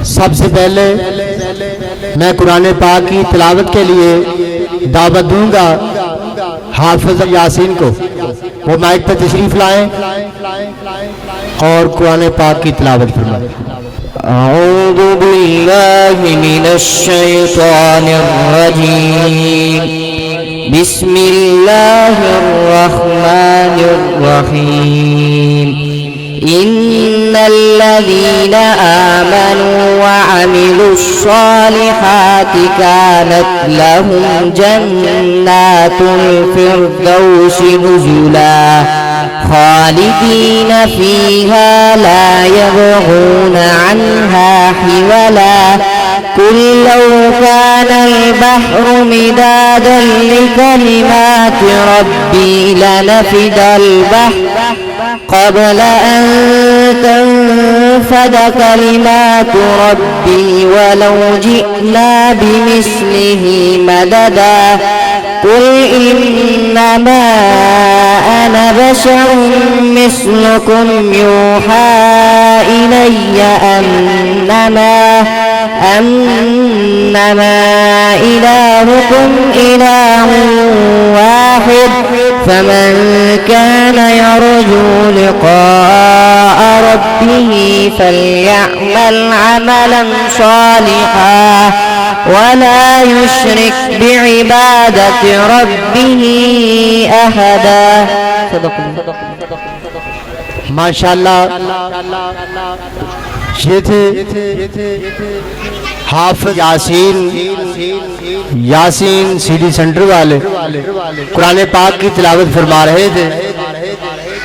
सबसे पहले मैं कुरान पाक की तिलावत के लिए दावत दूंगा हाफिज यासीन को। वो माइक पर तशरीफ लाएं और कुरान पाक की तिलावत फरमाएं। अऊज़ु बिल्लाहि मिनश शैतानिर रजीम। बिस्मिल्लाहिर रहमानिर रहीम। इन्नल्लज़ीना आमनू व अमिलुस्सालिहाति कानत लहुम जन्नातुल फिरदौसि नुज़ुला खालिदीन फीहा ला यबगून अन्हा हिवला। कुल लौ कानल बहरु मिदादन लिकलिमाति रब्बी लनफिदल बहर قبل أن تنفد كلمات ربي ولو جئنا بمثله مددا. قل إنما أنا بشر مثلكم يوحى إلي أنما إلهكم إله واحد. فمن كان يرجو لقاء ربه فليعمل عملا صالحا ولا يشرك بعبادة ربه أحدا. माशाअल्लाह ये थे हाफिज यासीन सीडी सेंटर वाले कुरान पाक की तिलावत फरमा रहे थे।